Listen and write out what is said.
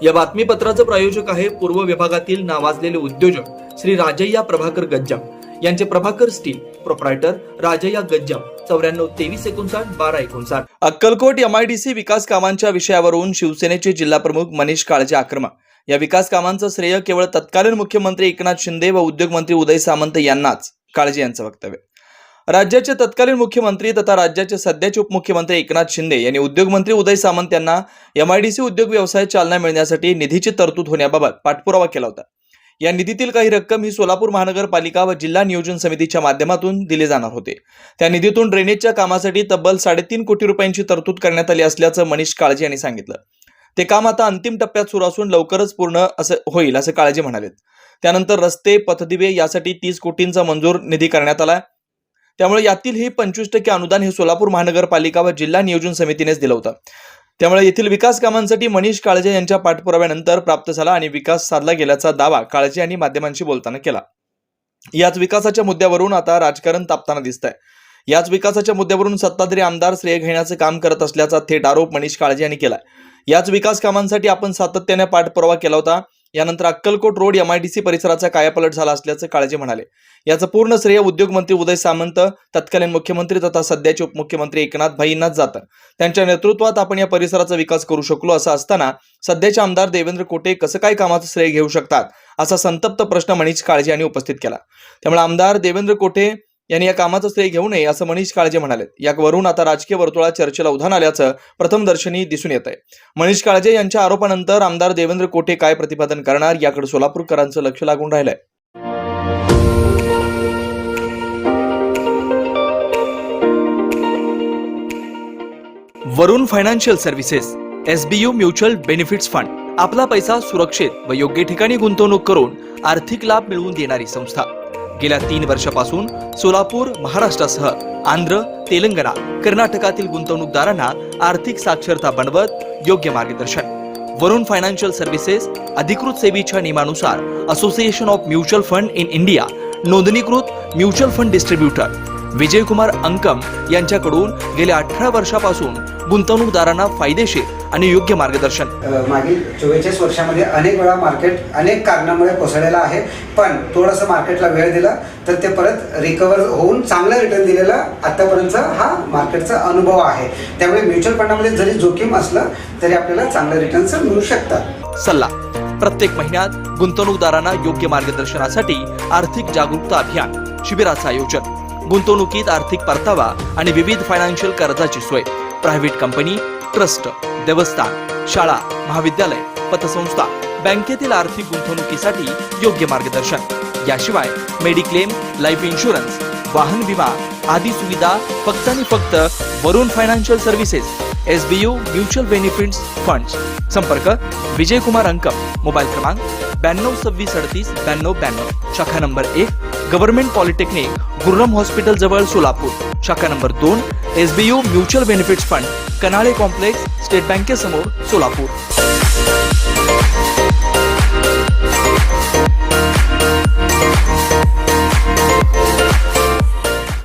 या बातमीपत्राचे प्रायोजक आहे पूर्व विभागातील नावाजलेले उद्योजक श्री राजय्या प्रभाकर गज्जाम यांचे Prabhakar steel, proprietor Rajayya Gajjam, 94 2359 1259. Akkalkot MIDC विकास कामांच्या विषयावरून शिवसेनेचे जिल्हाप्रमुख मनीष काळजे आक्रमक. या विकास कामांचं श्रेय केवळ तत्कालीन मुख्यमंत्री एकनाथ शिंदे व उद्योगमंत्री उदय सामंत यांनाच. काळजे यांचं वक्तव्य. राज्याचे तत्कालीन मुख्यमंत्री तथा राज्याचे सध्याचे उपमुख्यमंत्री एकनाथ शिंदे यांनी उद्योगमंत्री उदय सामंत यांना MIDC उद्योग व्यवसायात चालना मिळण्यासाठी निधीची तरतूद होण्याबाबत पाठपुरावा केला होता. या निधीतील काही रक्कम ही सोलापूर महानगरपालिका व जिल्हा नियोजन समितीच्या माध्यमातून दिले जाणार होते. त्या निधीतून ड्रेनेजच्या कामासाठी तब्बल 3.5 कोटी रुपयांची तरतूद करण्यात आली असल्याचं मनीष काळजे यांनी सांगितलं. ते काम आता अंतिम टप्प्यात सुरू असून लवकरच पूर्ण होईल असं काळजे म्हणाले. त्यानंतर रस्ते, पथदिवे यासाठी 30 कोटींचा मंजूर निधी करण्यात आला. त्यामुळे यातील हे 25% अनुदान हे सोलापूर महानगरपालिका व जिल्हा नियोजन समितीनेच दिलं होतं. त्यामुळे येथील विकास कामांसाठी मनीष काळजे यांच्या पाठपुराव्यानंतर प्राप्त झाला आणि विकास साधला गेल्याचा दावा काळजे यांनी माध्यमांशी बोलताना केला. याच विकासाच्या मुद्द्यावरून आता राजकारण तापताना दिसतंय. याच विकासाच्या मुद्द्यावरून सत्ताधारी आमदार श्रेय घेण्याचं काम करत असल्याचा थेट आरोप मनीष काळजे यांनी केला. याच विकास कामांसाठी आपण सातत्याने पाठपुरावा केला होता. यानंतर अक्कलकोट रोड MIDC परिसराचा कायापालट झाला असल्याचं काळजे म्हणाले. याचं पूर्ण श्रेय उद्योगमंत्री उदय सामंत, तत्कालीन मुख्यमंत्री तथा सध्याचे उपमुख्यमंत्री एकनाथ भाईंनाच जातं. त्यांच्या नेतृत्वात आपण या परिसराचा विकास करू शकलो. असं असताना सध्याचे आमदार देवेंद्र कोटे कसं काय कामाचं श्रेय घेऊ शकतात असा संतप्त प्रश्न मनीष काळजे यांनी उपस्थित केला. त्यामुळे आमदार देवेंद्र कोटे यांनी या कामाचं श्रेय घेऊ नये असं मनीष काळजे म्हणाले. यावरून आता राजकीय वर्तुळात चर्चेला उधाण आल्याचं प्रथमदर्शनी दिसून येत आहे. मनीष काळजे यांच्या आरोपानंतर आमदार देवेंद्र कोटे काय प्रतिपादन करणार याकडे सोलापूरकरांचं लक्ष लागून राहिलंय. Varun financial services SBU mutual benefits fund आपला पैसा सुरक्षित व योग्य ठिकाणी गुंतवणूक करून आर्थिक लाभ मिळवून देणारी संस्था. गेल्या 3 वर्षापासून सोलापूर, महाराष्ट्रासह आंध्र, तेलंगणा, कर्नाटकातील गुंतवणूकदारांना आर्थिक साक्षरता बनवत योग्य मार्गदर्शन. वरुण फायनान्शियल सर्व्हिसेस अधिकृत सेवेच्या नियमानुसार association of mutual fund in India नोंदणीकृत mutual fund distributor Vijaykumar Ankam यांच्याकडून गेल्या 18 वर्षापासून गुंतवणूकदारांना फायदेशीर आणि योग्य मार्गदर्शन. मागील 44 वर्षामध्ये अनेक वेळा मार्केट अनेक कारणामुळे कोसळलेला आहे, पण थोडंसं मार्केटला वेळ दिला तर ते परत रिकवर होऊन चांगलं रिटर्न दिलेला आतापर्यंतचा हा मार्केटचा अनुभव आहे. त्यामुळे म्युच्युअल फंडामध्ये जरी जोखीम असलं तरी आपल्याला चांगलं रिटर्न्स मिळू शकतात. सल्ला. प्रत्येक महिन्यात गुंतवणूकदारांना योग्य मार्गदर्शनासाठी आर्थिक जागरूकता अभियान शिबिराचं आयोजन. गुंतवणुकीत आर्थिक परतावा आणि विविध फायनान्शियल कर्जाची सोय. प्रायव्हेट कंपनी, ट्रस्ट, देवस्थान, शाळा, महाविद्यालय, पतसंस्था, बँकेतील आर्थिक गुंतवणुकीसाठी योग्य मार्गदर्शन. याशिवाय मेडिक्लेम, लाईफ इन्शुरन्स, वाहन विमा आदी सुविधा फक्त आणि फक्त Varun financial services SBU mutual benefits funds. संपर्क विजयकुमार अंकम. मोबाईल क्रमांक 92 26 38 92 92. शाखा number 1 government polytechnic, Gurram hospital जवळ सोलापूर. शाखा number 2 SBU mutual benefits fund, Kanale complex, state बँकेसमोर, सोलापूर.